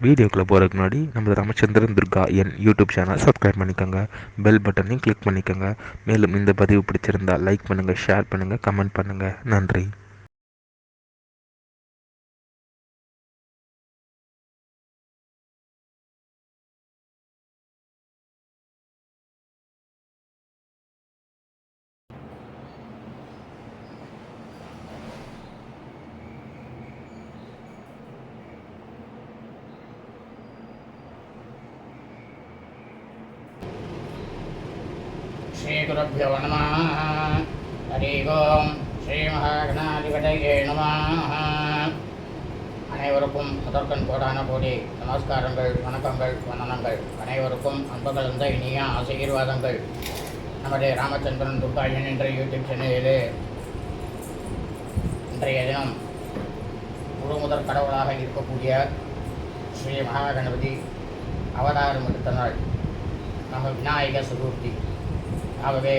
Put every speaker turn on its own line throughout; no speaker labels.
வீடியோக்குள்ளே போகிறதுக்கு முன்னாடி நம்ம ராமச்சந்திரன் துர்கா என் யூடியூப் சேனல் சப்ஸ்கிரைப் பண்ணிக்கோங்க, பெல் பட்டனையும் கிளிக் பண்ணிக்கோங்க. மேலும் இந்த பதிவு பிடிச்சிருந்தால் லைக் பண்ணுங்கள், ஷேர் பண்ணுங்கள், கமெண்ட் பண்ணுங்கள். நன்றி.
श्रीगुरुभ्यो नमः. हरि ओम. ஸ்ரீ மகாகணாதிபதியே நமः. அனைவருக்கும் முதற்கண் கோடான கோடி நமஸ்காரங்கள், வணக்கங்கள், வந்தனங்கள். அனைவருக்கும் அன்புகலந்த இனிய ஆசீர்வாதங்கள். நமது ராமச்சந்திரன் துர்கா என்ற யூடியூப் சேனலிலே இன்றைய தினம் முழு முதற் கடவுளாக இருக்கக்கூடிய ஸ்ரீ மகாகணபதி அவதாரம் எடுத்த நாள். நம்ம விநாயக சதுர்த்தி. ஆகவே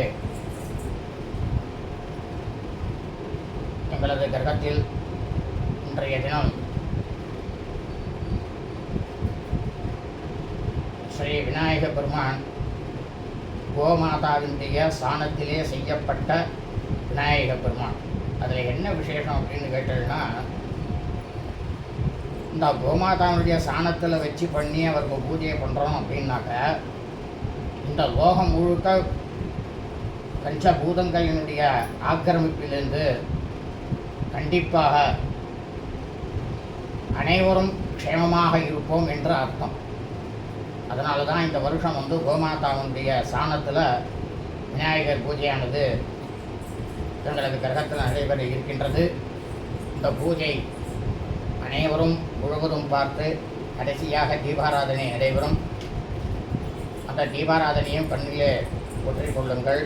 எங்களது கிரகத்தில் இன்றைய தினம் ஸ்ரீ விநாயக பெருமான் கோமாதாவினுடைய சாணத்திலே செய்யப்பட்ட விநாயக பெருமான். அதில் என்ன விசேஷம் அப்படின்னு கேட்டதுன்னா, இந்த கோமாதாவுடைய சாணத்தில் வச்சு பண்ணி அவருக்கு பூஜையை பண்ணுறோம் அப்படின்னாக்க, இந்த லோகம் முழுக்க பஞ்சபூதங்களினுடைய ஆக்கிரமிப்பிலிருந்து கண்டிப்பாக அனைவரும் க்ஷேமமாக இருப்போம் என்று அர்த்தம். அதனால தான் இந்த வருஷம் கோமாதாவுடைய சாணத்தில் விநாயகர் பூஜையானது எங்களது கிரகத்தில் நடைபெற இருக்கின்றது. இந்த பூஜை அனைவரும் முழுவதும் பார்த்து கடைசியாக தீபாராதனை நடைபெறும். அந்த தீபாராதனையும் கண்ணிலே ஒற்றிக்கொள்ளுங்கள்.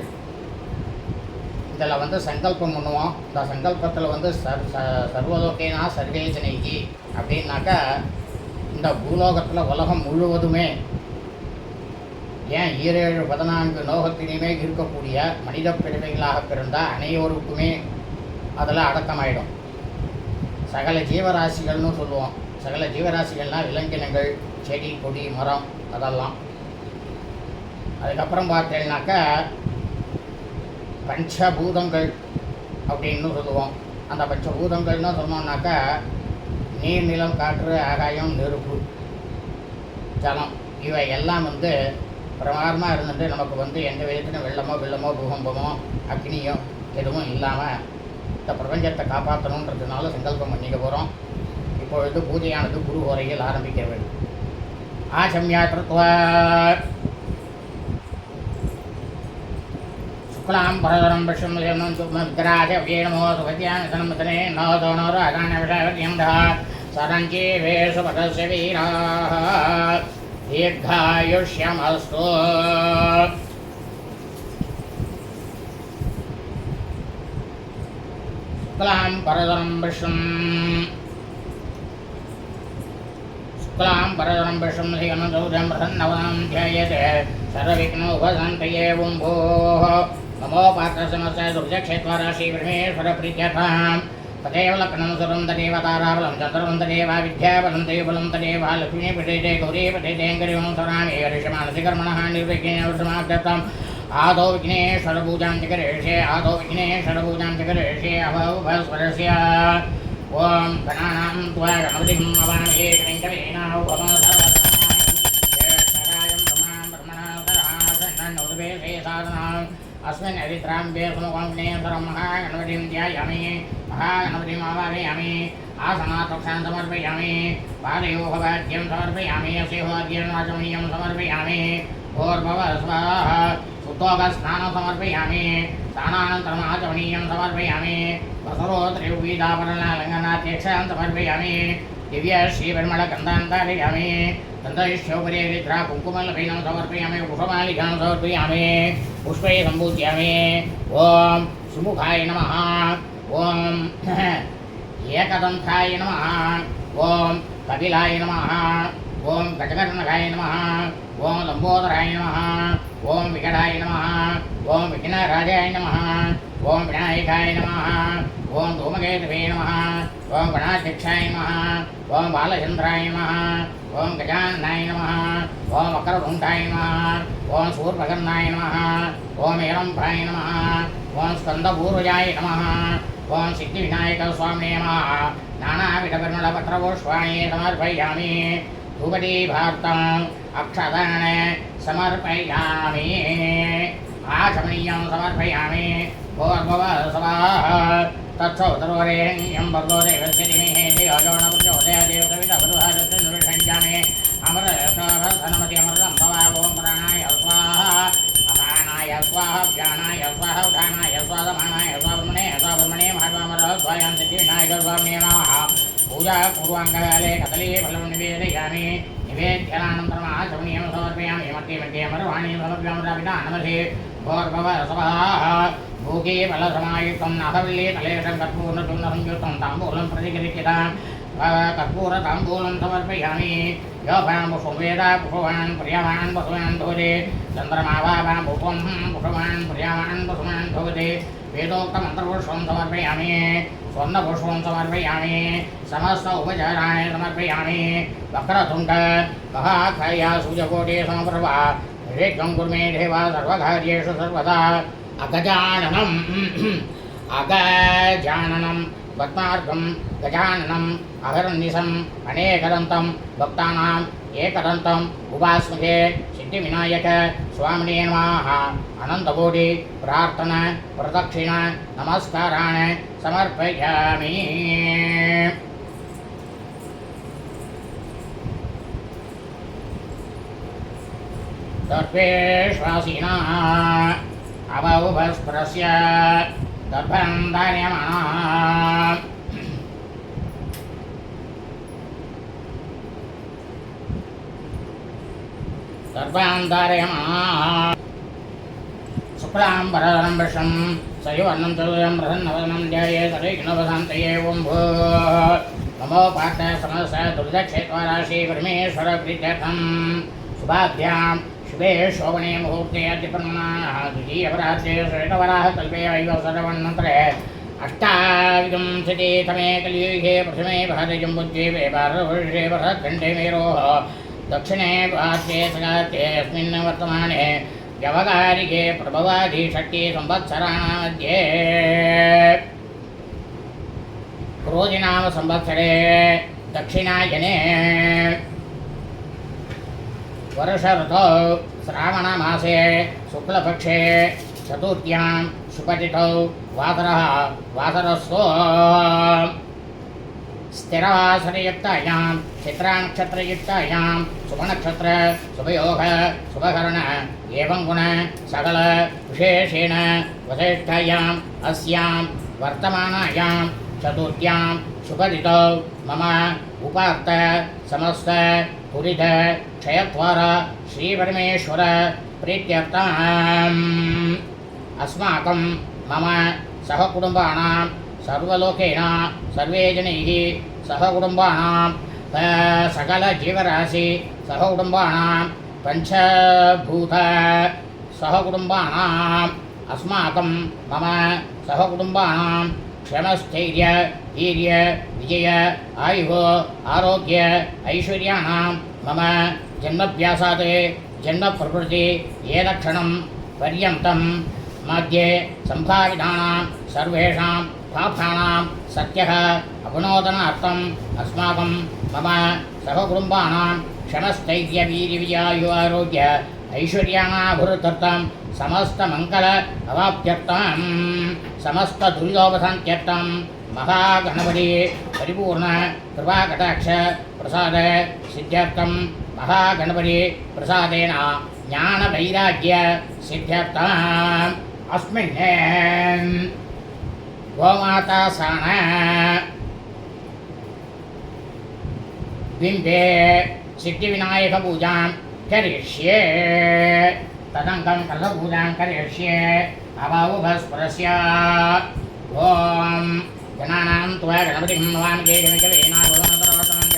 இதில் சங்கல்பம் பண்ணுவோம். இந்த சங்கல்பத்தில் சர்வலோகேனா சர்வேஜனைகி அப்படின்னாக்கா, இந்த பூலோகத்தில் உலகம் முழுவதுமே, ஏன் 17-14 லோகத்திலையுமே இருக்கக்கூடிய மனித பிறவைகளாக பிறந்த அனைவருக்குமே அதில் அடக்கமாயிடும். சகல ஜீவராசிகள்னு சொல்லுவோம். சகல ஜீவராசிகள்னால் விலங்கினங்கள், செடி, கொடி, மரம், அதெல்லாம். அதுக்கப்புறம் பார்த்தேன்னாக்கா பஞ்சபூதங்கள் அப்படின்னு சொல்லுவோம். அந்த பஞ்சபூதங்கள்னு சொன்னோம்னாக்கா நீர், நிலம், காற்று, ஆகாயம், நெருப்பு, ஜலம், இவை எல்லாம் பிரமாதமாக இருந்துட்டு நமக்கு எந்த விதத்திலும் வெள்ளமோ பூகம்பமோ அக்னியோ எதுவும் இல்லாமல் இந்த பிரபஞ்சத்தை காப்பாற்றணுன்றதுனால சங்கல்பம் பண்ணிக்க போகிறோம். இப்பொழுது பூஜையானது குரு ஓரையில் ஆரம்பிக்க வேண்டும். ஆசம்யா கிருத்வா शुक्लां परधरं विष्णुं सुग्मविग्राज व्యేనమో सुभद्यानसनमतने नवदोनोर अगानविषावत्यं दः सरञ्जीवेषु पटस्य वीराः दीर्घायुष्यमस्तु. शुक्लां परधरं विष्णुं सौर्यं प्रसन्नवनं ध्यायते सर्वविघ्नोपशान्तये ओं भोः नमो पात्रसमस्य दुर्जक्षेत्वराशि ब्रह्मेश्वर प्रीत्यर्थां तदेव लग्नं सुरं तदेव ताराबलं चन्द्रं तदेव विद्याबलं देवबलं तदेव लक्ष्मी पठेते गौरी पठेते गरिवं स्वरामि ऋषमानसि कर्मणः निर्विघ्नेन वृषमाग्रतम् आदौ विघ्नेश्वर पूजां जगरेषे अभवस्वरस्य ओं गणानां त्वा गणपतिं अवामहे कविं अस्मिन् हरिद्राम्बे सुमुखं महागणपतिं ध्यायामि, महागणपतिम् आवाहयामि, आसनात्क्षां समर्पयामि, पादयोगवाद्यं समर्पयामि, सिंहवाद्यं वाचमनीयं समर्पयामि, भूर्भुवः स्वाहा, शुद्धोदकस्नानं समर्पयामि, स्नानानन्तरम् आचमनीयं समर्पयामि, वसरोत्रिविधाभरणालङ्घनाध्यक्षां समर्पयामि, दिव्यश्रीपरिमळगन्धान् धारयामि, गन्धैश्योपरि हरिद्रा कुङ्कुमलफैनं समर्पयामि, पुष्पमालिकां समर्पयामि, पुष्पै सम्पूज्यामि. ओम सुमुखाय नमः, ओम एकदन्ताय नमः, ओम कपिलाय नमः, ओम गजकर्णकाय नमः ओम लंबोदराय नमः ओम विकटाय नमः ओम विघ्नराजाय नमः ओम विनायकाय नमः ओम धूमकेतवे नमः ओम गणाध्यक्षाय नमः ओम बालचंद्राय नमः ओम गजाननाय नमः ओम वक्रतुण्डाय नमः ओम शूर्पकर्णाय नमः ओम एरम्भाय नमः ओम स्कन्दपूर्वजाय नमः ओम सिद्धिविनायकस्वामिने नमः नानाविधपरिमलपत्रपुष्पाणि समर्पयामि धूपदी भारतम् अक्षदान समर्पयामि आचमनीयं समर्पयामि भूर्भुवस्सुवः तत्सवितुर्वरेण्यं भर्गो देवस्य धीमहि धियो यो न प्रचोदयात् देवसवितुर्वरेण्यं अमृतमति अमृतं भव ॐ प्राणाय स्वाहा अपानाय स्वाहा व्यानाय स्वाहा उदानाय स्वादमानाय स्वाब्रह्मणे महात्मामरः स्वायां सिद्धिविनायकस्वामिने नमः पूजा पूर्वाङ्गकाले कदली फलं निवेदयामि निवेद्यानन्तरम् आचमनीयं समर्पयामि मध्ये मध्ये अमरवाणीं समर्पयामि नमसे भोर्भवस्वः भूगे फलसमायुक्तं नाहवल्ली कलेशं कर्पूर्णचूर्णसंयुक्तं ताम्बूलं प्रतिगृह्यतां कर्पूरताम्बूलं समर्पयामि यो भां पुष्पवेद पुष्पवान् प्रियवान् पशुवान् भवति चन्द्रमा वा भां पुष्पं पुष्पवान् प्रियवान् पशुवान् भवति वेदोक्तमन्त्रपुष्पं समर्पयामि स्वर्णपुष्पं समर्पयामि समस्त उपचाराणि समर्पयामि वक्रतुण्ड महाकाया सूर्यकोटि समप्रभा ऋग्वं कुर्मे देवा सर्वकार्येषु सर्वदा अगजाननं पद्मार्गं गजाननम् अहर्निशम् अनेकदन्तं भक्तानाम् एकदन्तम् उपास्महे सिद्धिविनायक स्वामिने नमः अनन्तकोटि प्रार्थना प्रदक्षिण नमस्कारान् समर्पयामि दर्पेश्वासिना अवउभस्परस्य दर्भं धार्यमाणा शुक्लाम्बरधरं वृषं सयुवर्णं चतुर्भुजं प्रसन्नवदनं ध्याये सर्वविघ्नोपशान्तये ॐ नमो पार्थ समस्त दुर्दक्षेत्वराशि परमेश्वरप्रीत्यर्थं शुभाभ्यां शुभे शोभने मुहूर्ते अद्यपर्मणाः द्वितीयपराध्ये श्वेतवराहकल्पे वैवस्वरवन्नन्तरे अष्टाविंशतितमे कलियुगे प्रथमे भारतजम्बुद्वीपे भारतवर्षे भारतखण्डे मेरोः दक्षिणे भारते सगातेऽस्मिन् वर्तमाने व्यवहारिके प्रभवादि षष्टि संवत्सराणामध्ये क्रोधिनाम संवत्सरे दक्षिणायने वर्ष ऋतौ श्रावणमासे शुक्लपक्षे चतुर्थ्यां शुभतिथौ वासरस्सु स्थिरवासरयुक्तायां चित्रानक्षत्रयुक्तायां शुभनक्षत्र शुभयोग शुभकर्ण एवं गुण सकल विशेषेण वसिष्ठायाम् अस्यां वर्तमानायां चतुर्थ्यां शुभतिथौ मम उपात्त समस्त पुरित क्षयत्वार श्रीपरमेश्वर प्रीत्यर्थम् अस्माकं मम सहकुटुम्बानां सर्वलोकेन सर्वे जनैः सहकुटुम्बानां सकलजीवराशि सहकुटुम्बानां पञ्चभूत सहकुटुम्बानाम् अस्माकं मम सहकुटुम्बानां क्षमस्थैर्य वीर्य विजय आयुः आरोग्य ऐश्वर्याणां मम जन्मभ्यासात् जन्मप्रभृति येलक्षणं पर्यन्तं मध्ये सम्भावितानां सर्वेषां पापानां सत्यः अपनोदनार्थम् अस्माकं मम सहकुटुम्बानां क्षमस्थैर्यवीर्यविजयायु आरोग्य ऐश्वर्याणाभिवृद्ध्यर्थं समस्तमङ्गल अवाप्त्यर्थं समस्तदुर्योपशान्त्यर्थं महागणपति परिपूर्ण कृपाकटाक्ष प्रसाद सिद्ध्यर्थं महागणपति प्रसादेन ज्ञानवैराग्य सिद्ध्यर्थम् अस्मिन् गोमाता सान बिम्बे सिद्धिविनायकपूजां करिष्ये तदङ्गं कलशपूजां करिष्ये अवावुभस्परस्य ॐ गणानां त्वा गणपतिं भवान् के गणकवेनागोमन्तरवसनं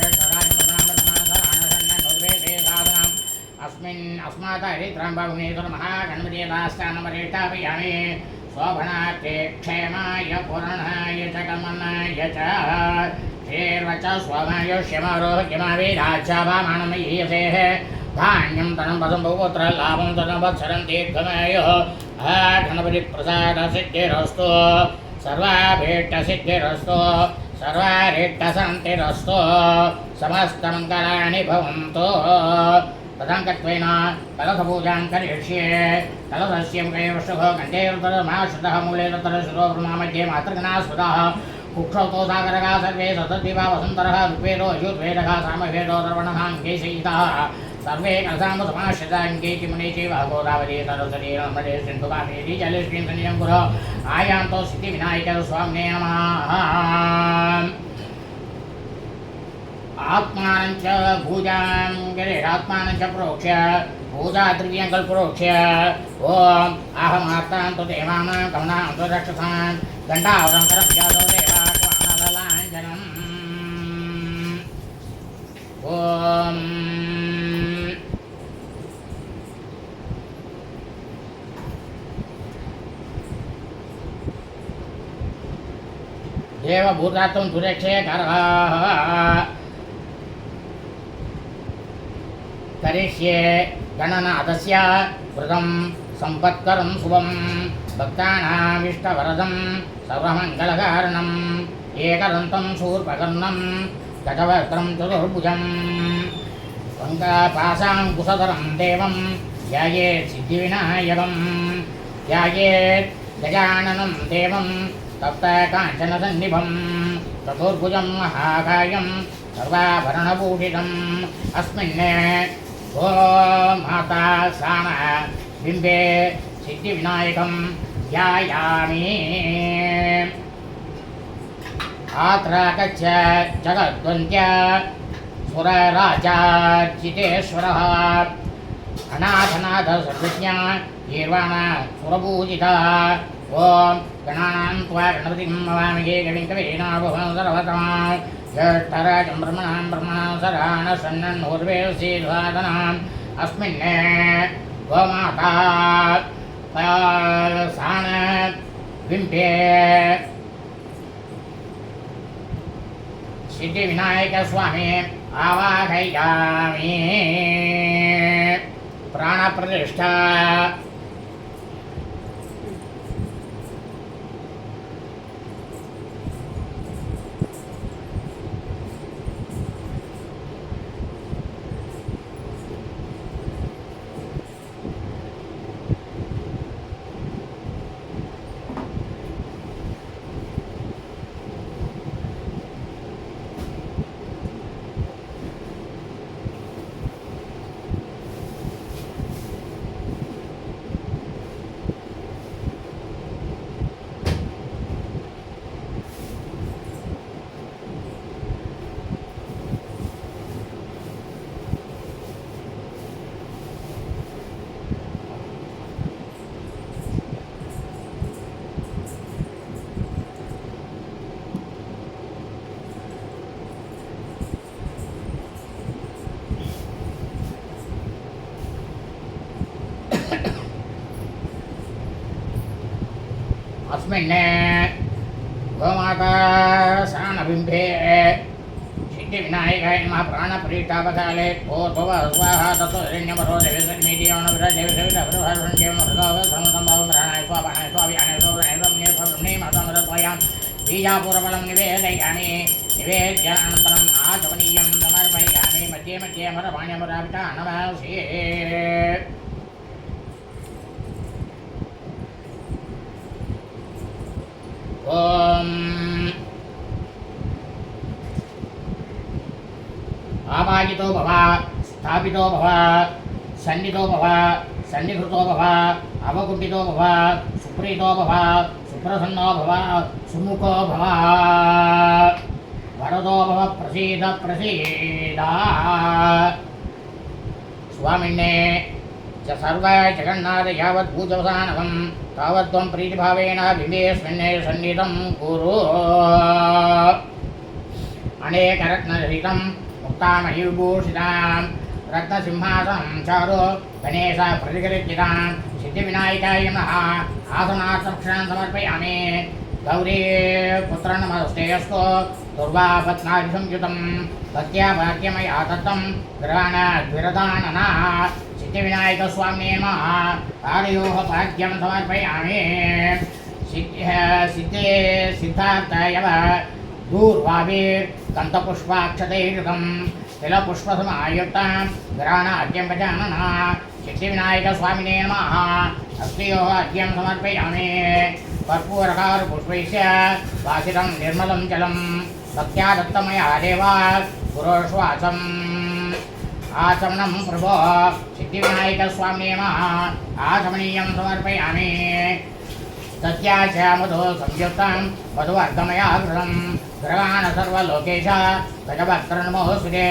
अस्मिन् अस्मात् हरिद्राम्बगुणेश्वरमहागणपतिदास्तानमरेष्टापयामि शोभनार्थे क्षेमाय पूर्णाय च कमनाय च श्रीर्वच स्वमायुष्यमारोग्यमावेदाचाभामानमयीयसेः धान्यं तनं पदं बहुपुत्र लाभं तनं वत्सरं दीर्घमायुः गणपतिप्रसादसिद्धिरस्तु सर्वाभीष्टसिद्धिरस्तु सर्वारिष्टशान्तिरस्तु समस्तमङ्गलानि भवन्तु तदाङ्कत्वेन कलशपूजां करिष्ये कलशस्य मुखे वृषभो कण्ठे रुतरमाश्रितः मूले रुतरश्रुतो ब्रह्मा मध्ये मातृगणास्पदः कुक्षौतो सागरः सर्वे सतद्विवा वसन्तरः ऋग्वेदो यजुर्वेदः सामवेदो दर्वणः अङ्गैः सर्वे कलशाम्बुसमाश्रिताङ्गे किमुने चैव गोदावरी सरस्वती नर्मदे सिन्धु कावेरी जलेस्मिन् सन्निधं कुरु आयान्तो सिद्धिविनायकस्वामिने नमः आत्मानं च भूजां गिरिरात्मानं च प्रोक्ष्य पूजाद्रव्यं कल्प्रोक्ष्य ॐ अहमात्तां तु देवानां कमनां तु रक्षसां घण्टावरं करभ्यादो देवात्मानलाञ्जनम् ॐ देवभूतात्वं सुरक्षे करः करिष्ये गणनाथस्य व्रतं सम्पत्करं शुभं भक्तानामिष्टवरदं सर्वमङ्गलकारणम् एकदन्तं शूर्पकर्णं गजवक्त्रं चतुर्भुजं पङ्कपाशाङ्कुशधरं देवं ध्यायेत् सिद्धिविनायकं ध्यायेत् गजाननं देवं तप्तकाञ्चनसन्निभं चतुर्भुजं महाकायं सर्वाभरणभूषितम् अस्मिन् माता साम बिम्बे सिद्धिविनायकं ध्यायामि आत्र गच्छ जगद्वन्द्य सुरराजार्चितेश्वरः अनाथनाथ सर्वज्ञा गीर्वाण सुरपूजिता ॐ गणानां त्वा गणपतिं नमामि कविं कवीनाभवं सर्वतमां ज्येष्ठराजं ब्रह्मणां सन्नन्नूर्वेशीर्वादनाम् अस्मिन् गोमाता सान बिम्बे सिद्धिविनायकस्वामी आवाहयामि प्राणप्रतिष्ठा अस्मिन् गोमाता सानबिम्बे सिद्धिविनायकाय नमः प्राणप्रीष्टापकाले भूर्भुवः स्वाहा तत्त्वहिरण्यमरो देवसन्मीडियोणविरदेवसवितभृभारुण्येमरुदावसमतम्बाहुमरणाय बीजापूर्वफलं निवेदयामि निवेद्य अनन्तरम् आचमनीयं समर्पयामि मध्ये मध्ये मरवाण्यमरापिता नमस्ये ॐ आवाहितो भव स्थापितो भव सन्निधो भव सन्निधृतो भव अवकुण्ठितो भव सुप्रीतो भव सुप्रसन्नो भव सुमुखो भव वरदो भव प्रसीद प्रसीद स्वामिन्ने च सर्व जगन्नाथ यावत् पूजवसानकं तावत्त्वं प्रीतिभावेन बिम्बेऽस्मिन् सन्निधं कुरु अनेकरत्नरहितं मुक्तामहिविभूषितां रत्नसिंहासनं चारु गणेश प्रतिगृह्यतां सिद्धिविनायकाय नमः आसनार्थक्षणान् समर्पयामि गौरी पुत्र नमस्ते अस्तु दुर्वापत्नादिसंयुतं भक्त्या भाग्यमया दत्तं ग्रहणद्विरदानना सिद्धिविनायकस्वामिने नमः पादयोः भाग्यं समर्पयामि सिद्धे सिद्धार्थयव दूर्वाभिर्दन्तपुष्पाक्षतैर्युतं तिलपुष्पसमायुक्तं ग्रहणाद्यं गजानना सिद्धिविनायकस्वामिने नमः हस्तयोः अर्घ्यं समर्पयामि कर्पूरकारपुष्पैश्च वासितं निर्मलं जलं भक्त्या दत्तमया देवा गुरोश्वासम् आचमनं प्रभो सिद्धिविनायकस्वामिने नमः आचमनीयं समर्पयामि तस्याच मधु संयुक्तं मधुवर्गमया घृतं ग्रहाण सर्वलोकेश गजभक्त्र नमोऽस्तुते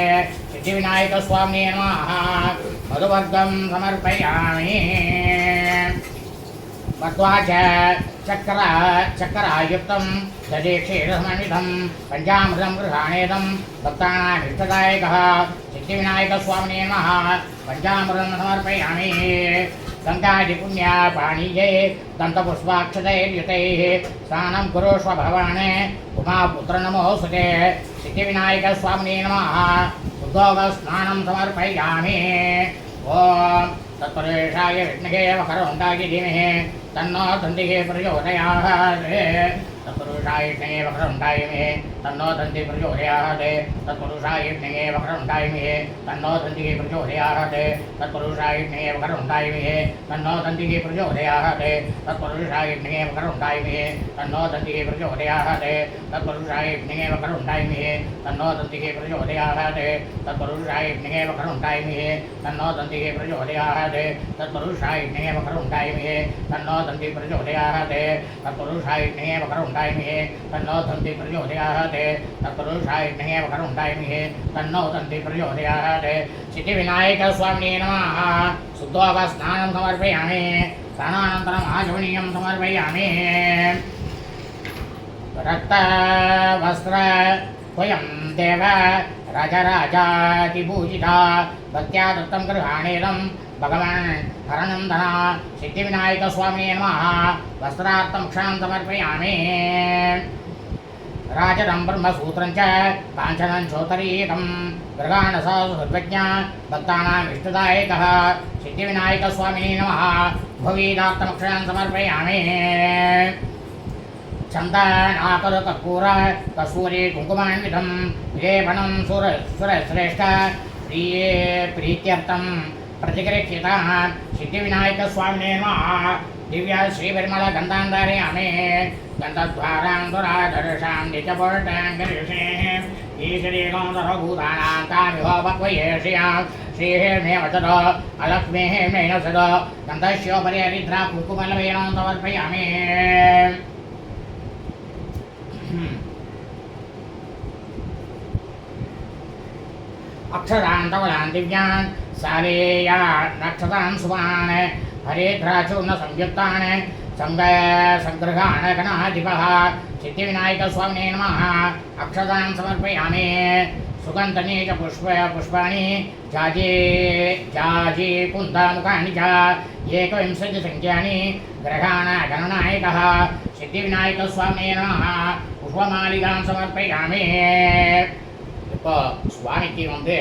सिद्धिविनायकस्वामिने नमः मधुवर्गं समर्पयामि मध्वाच चक्रायुक्तं दधीक्षीरसमन्वितं पञ्चामृतं गृहाणेदं भक्तानामिष्टदायकः सिद्धिविनायकस्वामिने नमः पञ्चामृतं समर्पयामि गङ्गादिपुण्यापाणीये दन्तपुष्पाक्षतैर्युतैः स्नानं कुरुष्व भवान् उमापुत्र नमोऽस्तुते सिद्धिविनायकस्वामिने नमः उद्योगस्नानं समर्पयामि ॐ तत्परेशाय विष्णुगे वकरोन्दाय धीमहि तन्नो दन्तिः प्रचोदयात् तत्पुरुषाय विष्णुगे वकरोन्दाय मे तन्नो दन्तिः प्रचोदयात् तत्पुरुषाय विष्णुगे वकरोन्दाय मे तन्नो दन्तिः प्रचोदयात् तत्पुरुषाय विष्णुगे वकरोन्दाय मे तन्नो दन्तिः प्रचोदयात् तत्पुरुषाय विष्णुगे वकरोन्दाय मे तन्नो दन्तिः प्रचोदयात् तत्पुरुषाय विष्णुगे वकरोन्दाय मे तन्नो दन्तिः प्रचोदयात् तत्पुरुषाय विष्णुगे वकरोन्दाय मे तन्नो दन्तिः प्रचोदयात् तत्पुरुषाय विष्णुगे वकरोन्दाय मे तन्नो दन्तिः प्रचोदयात् तत्पुरुषाय विष्णुगे वकरोन्दाय मे तन्नो दन्तिः प्रचोदयात् तत्पुरुषाय विष्णुगे वकरोन्दाय मे तन्नो दन्तिः प्रचोदयात् सिद्धिविनायकस्वामिने नमः शुद्धोपस्नानं समर्पयामि स्नानानन्तरम् आचमनीयं समर्पयामि रक्तवस्त्र वयं देव राजराजातिपूजिता भक्त्या दत्तं गृहाणेदं भगवान् हरनन्दना सिद्धिविनायकस्वामिने नमः वस्त्रार्थं क्षणं समर्पयामि राजनं ब्रह्मसूत्रं च काञ्चनं चोत्तरीकं गृहाणसर्वज्ञ भक्तानाम् इष्टदायकः सिद्धिविनायकस्वामिने नमः भुवीदार्थं क्षणं समर्पयामि चन्दनाकर्पूर कस्तूरी कुङ्कुमान्वितं लेपनं सुरश्रेष्ठ प्रीत्यर्थं प्रतिगृह्यताः सिद्धिविनायकस्वामिने नमः दिव्य श्रीपरिमल गन्धान्धारयामि गन्धद्वारां दुरादर्शां नित्यपुरटां गरीषे ईश्वरीकं सर्वभूतानां तामिह वक्वयेष्यां श्रीहेर्मेव सद अलक्ष्मीहेर्मेण सद गन्धस्योपरि हरिद्रा कुङ्कुमलवेनं समर्पयामि अक्षरान् धवलान् दिव्यान् सालेया नक्षत्रान् सुमान् हरिद्राचूर्ण संयुक्तान् संग्रहान् गणाधिपः सिद्धिविनायकस्वामिने नमः अक्षतान् समर्पयामि सुगन्धनीकपुष्पाणि जाजी कुन्दामुखानि च एकविंशतिसङ्ख्यानि ग्रहाणगणनायकः सिद्धिविनायकस्वामिने नमः पुष्पमालिकां समर्पयामि இப்போ சுவாமிக்கு வந்து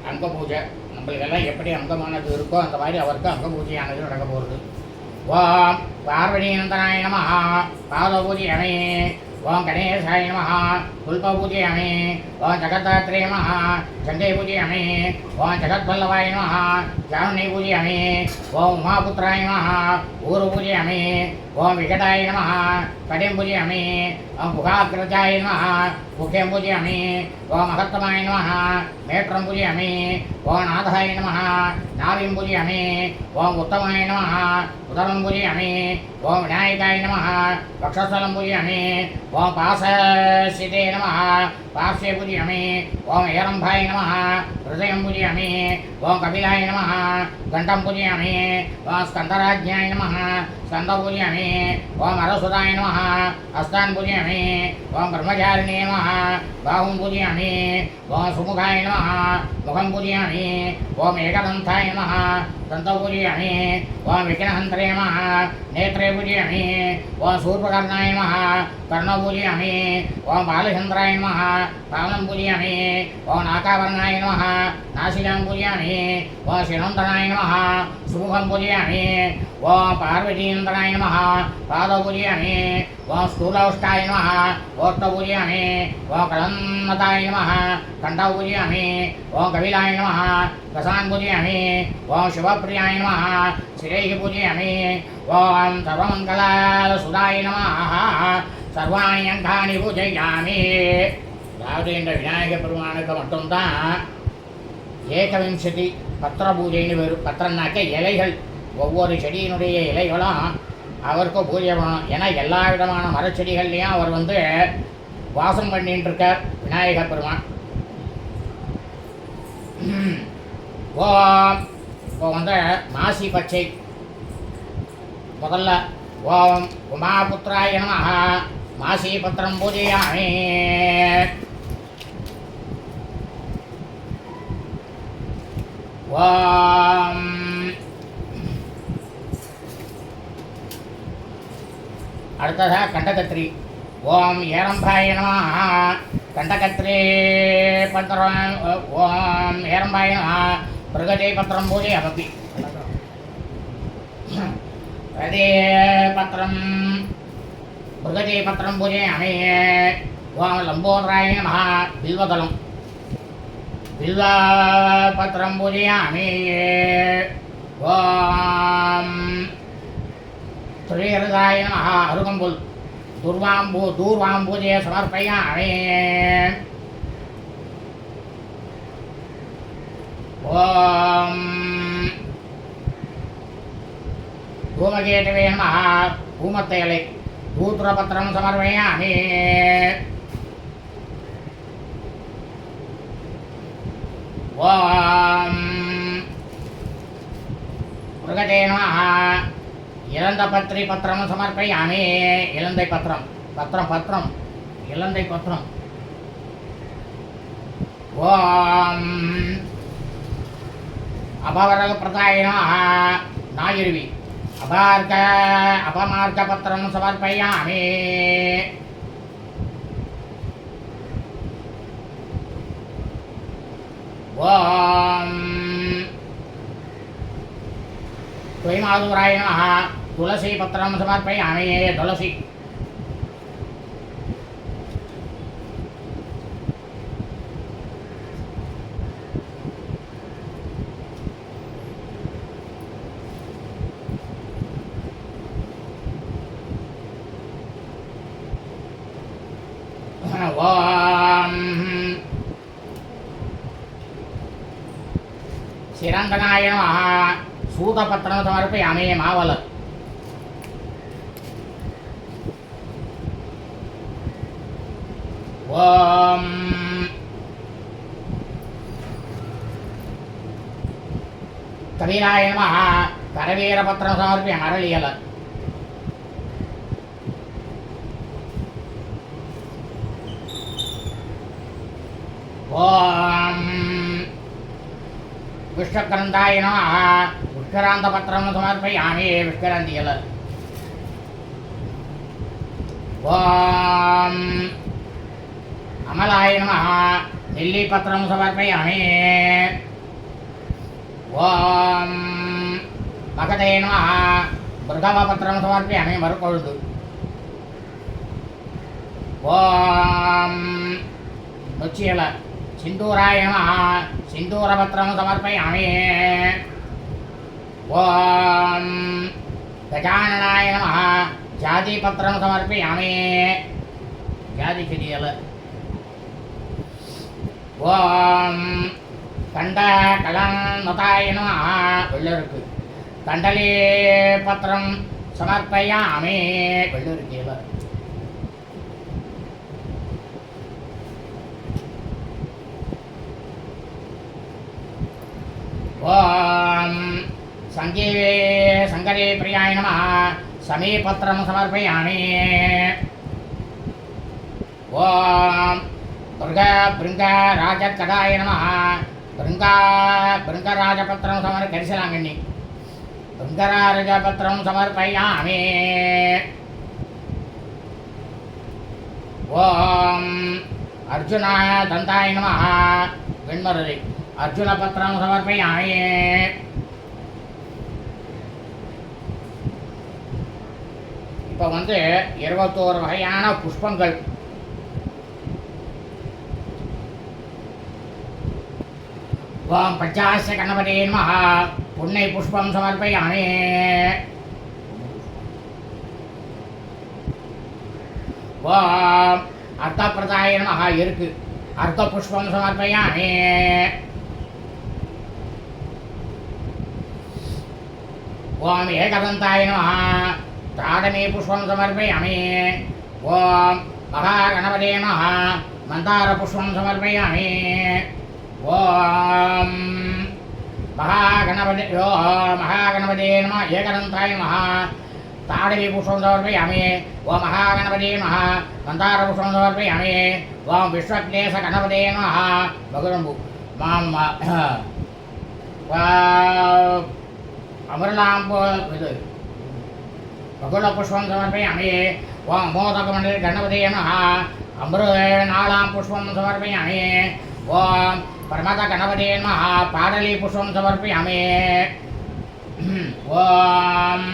அங்க பூஜை நம்மளுக்கெல்லாம் எப்படி அங்கமானது இருக்கோ அந்த மாதிரி அவருக்கு அங்க பூஜையானது நடக்க போகிறது ஓம் பார்வணீநந்தனாய நமः பாத பூஜையாமி ஓம் கணேசாய நமः புல்ப பூஜையாமி ஓம் ஜகத்தாத்ரே நமः சண்டே பூஜையாமி ஓம் ஜகத்வல்லவாய நமः ஜானுனை பூஜையாமி ஓம் உமாபுத்திராய நமः ஊரு பூஜையாமி ஓம் விகடாய நமः கடிं பூஜையாமி ஓம் குகாகிரஜாய நமः मुख्यं पूजयामि ओम महत्तमाय नमः मेत्रं पूजयामि ओम नाथाय नमः नाभिं पूजयामि ओम उत्तमाय नमः उदरं पूजयामि ओम विनायकाय नमः वक्षस्थलं पूजयामि ओम पाशस्थिते नमः पार्श्वे पूजयामि ओम हेरम्भाय नमः हृदयं पूजयामि। ओं कपिलाय नमः। घण्टं पूजयामि। ओं स्कन्दराज्ञाय नमः। स्कन्दं पूजयामि। ओं अरसुताय नमः। हस्तान् पूजयामि। ओं ब्रह्मचारिणे नमः। बाहुं पूजयामि। ओं सुमुखाय नमः। मुखं पूजयामि। ओं एकदन्ताय नमः। दन्तं पूजयामि। ओं विघ्नहन्त्रे नमः। नेत्रे पूजयामि। ओं शूर्पकर्णाय नमः। कर्णं पूजयामि। ओं बालचन्द्राय नमः। पावनं पूजयामि। ओं नाकाभरणाय नमः। नासिकां पूजयामि। ओं शिरोन्दनाय नमः। सुमुखं पूजयामि। ओं पार्वतीन्द्राय नमः। पादौ पूजयामि। ओं स्थूलौष्ठाय नमः। ओष्ठौ पूजयामि। ओं कलन्नताय नमः। कण्ठौ पूजयामि। ओं कपिलाय नमः। कसान् पूजयामि। ओं शिवप्रियाय नमः। शिरैः पूजयामि। ओं सर्वमङ्गलसुधाय नमः। सर्वाणि अङ्गानि पूजयामि. அதாவது இந்த விநாயகர் பெருமானுக்கு மட்டும்தான் ஏகவிம்சதி பத்திர பூஜைன்னு வரும். பத்திரம்னாக்க இலைகள், ஒவ்வொரு செடியினுடைய இலைகளும் அவருக்கு பூஜை பண்ணணும். ஏன்னா எல்லா விதமான மரச்செடிகள்லையும் அவர் வாசம் பண்ணிட்டு இருக்கார் விநாயகர் பெருமான். ஓம் இப்போ மாசி பச்சை முதல்ல ஓம் உமாபுத்திராய நமஹ. மாசி பத்திரம் பூஜையாமி. ஓம் அடுத்ததாக கண்டகத்திரி. ஓம் ஏரம்பாய நமஹ. கண்டகத்திரி பத்திரம். ஓம் ஏரம்பாய நமஹ. பிரகதி பத்திரம் பூஜையாமி. பிரகதி பத்திரம் பிரகதி பத்திரம் பூஜையாமி. ஓம் லம்போதராய நமஹ. பில்வதலம் बिल्वपत्रं पूजयामि. ओम श्रीहृदाय नमः. अरुकम्बुल् दूर्वाम्बूजे समर्पयामि. ओम धूमकेतवे नमः. धूमत्तैले धूत्रपत्रं समर्पयामि. ஓம் முருகதே நமஹ. இளந்த பத்திரி பத்திரம் சமர்ப்பயாமி. இளந்தை பத்திரம் பத்திரம் இளந்தை பத்திரம். ஓம் அபவரக பிரதாய நமஹ. நாயிருவி அபமார்க்க பத்திரம் சமர்ப்பயாமி. ஓம் துவைமாதுராய நமஹ. துளசி பத்திரம் சமர்ப்பயாமி. துளசி. ஓம் சிரந்தனாய நமஹ. சூதபத்திரம் சமர்ப்பயாமி. மாவல. ஓம் கபீராய நமஹ. கரவீரபத்திரம் சமர்ப்பயாமி. அரளியல. ஓம் विष्णुक्रन्दाय नमः. विष्णुरान्तपत्रं समर्पयामि. विष्णुरन्दियल. ओम अमलाय नमः. निल्लीपत्रं समर्पयामि. ओम मगधे नमः. मृगवपत्रं समर्पयामि. मरुकोळुदु. ओम नुच्चियल. सिन्दूराय नमः. सिन्दूरपत्रं समर्पयामि. ओम गजाननाय नमः. जातिपत्रं समर्पयामि. जातिचेडियल. ओम कण्डकलन्नुताय नमः. वेल्लुरुक्कु. कण्डली पत्रं समर्पयामि. वेल्लुरुक्कु. वाद्ये शङ्करे प्रियाय नमः समीपत्रं समर्पयामि। ॐ भृङ्गराजकदाय नमः भृङ्गराजपत्रं करिसलाङ्गण्णि भृङ्गराजपत्रं समर्पयामि। ॐ अर्जुनदन्ताय नमः वेण्मरुदि अर्जुनपत्रं समर्पयामि। இப்போ 21 வகையான புஷ்பங்கள். ஓம் பஞ்சாஸ்ய கணபதே நமः புன்னை புஷ்பம் சமர்ப்பயாமி. ஓம் அர்த்தப்பிரதாய நமः இருக்கு அர்த்த புஷ்பம் சமர்ப்பயாமி. ஓம் ஏகதந்தாய நமः தாடமே புஷ்பம் சமர்ப்பயாமி. ஓம் மகாகணபதே நமः மந்தார புஷ்பம் சமர்ப்பயாமி. ஓம் மகாகணபதே நமः ஏகதந்தாய நமः தாடவே புஷ்பம் சமர்ப்பயாமி. ஓம் மகாகணபதே நமः மந்தார புஷ்பம் சமர்ப்பயாமி. ஓம் விஸ்வக்லேச கணபதே நமः பகுரம்பு மாம் அமரலாம் இது பகுல புஷ்பம் சமர்ப்பயாமி. ஓம் மோதகமண்டல கணபதே நமः அமருநாளாம் புஷ்பம் சமர்ப்பயாமி. ஓம் பரமத கணபதே நமः பாடலி புஷ்பம் சமர்ப்பயாமி. ஓம்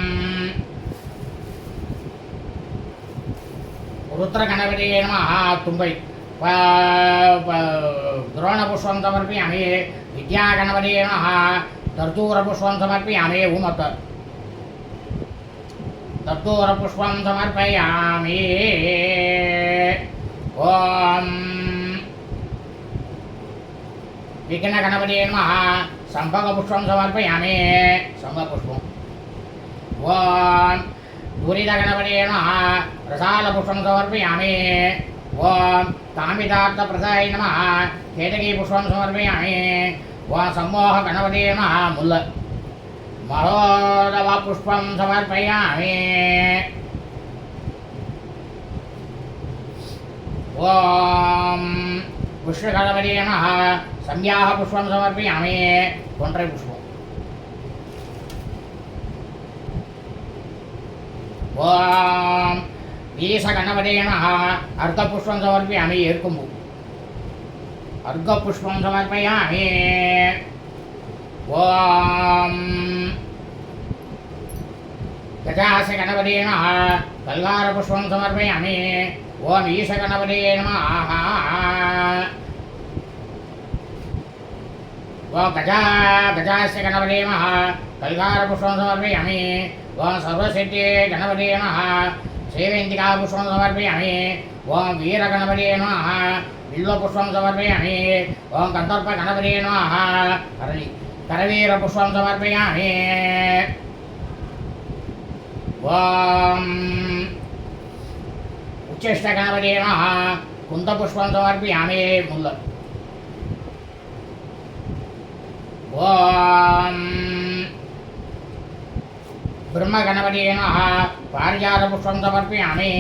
ருத்ர கணபதே நமः தும்பை துரோண புஷ்பம் சமர்ப்பயாமி. வித்யா கணபதே நமः தர்தூர புஷ்பம் சமர்ப்பயாமி. உமத் தர்தூர புஷ்பம் சமர்ப்பயாமி. ஓம் விக்ன கணபதே நமः சம்பக புஷ்பம் சமர்ப்பயாமி. சம்பக புஷ்பம். ஓம் துரித கணபதே நமः ரசால புஷ்பம் சமர்ப்பயாமி. ஓம் காமிதார்த்த பிரதாய நமः கேதகி புஷ்பம் சமர்ப்பயாமி. ஓம் சம்மோக கணபதே நமः முல்ல மகோதவ புஷ்பம் சமர்ப்பயாமி. ஓம் விஷ்ணு கணபதே நமः சம்யாக புஷ்பம் சமர்ப்பயாமி. ஒன்றை புஷ்பம். ஓம் ஈச கணபதே நமः அர்த்த புஷ்பம் சமர்ப்பயாமி. ஏற்கும்பு அர்க்க புஷ்பம் சமர்ப்பயாமி. ஓம் கஜாச கணபதே நமः கல்கார புஷ்பம் சமர்ப்பயாமி. ஓம் ஈச கணபதே நமः ஓம் கஜாஸ்ய கணபதே நமः கல்கார புஷ்பம் சமர்ப்பயாமி. ஓம் சர்வசித்தி கணபதே நமः சேவேந்திகா புஷ்பம் சமர்ப்பயாமி. ஓம் வீர கணபதே நமः வில்வ புஷ்பம் சமர்ப்பயாமி. ஓம் கந்தர்ப்ப கணபதே நமः கரவீர புஷ்பம் சமர்ப்பயாமி. ஓம் உச்சிஷ்ட கணபதே நமः குந்த புஷ்பம் சமர்ப்பயாமி. முல்ல. ஓம் பிரம்ம கணபதே நமः பாரிஜாத புஷ்பம் சமர்ப்பயாமி.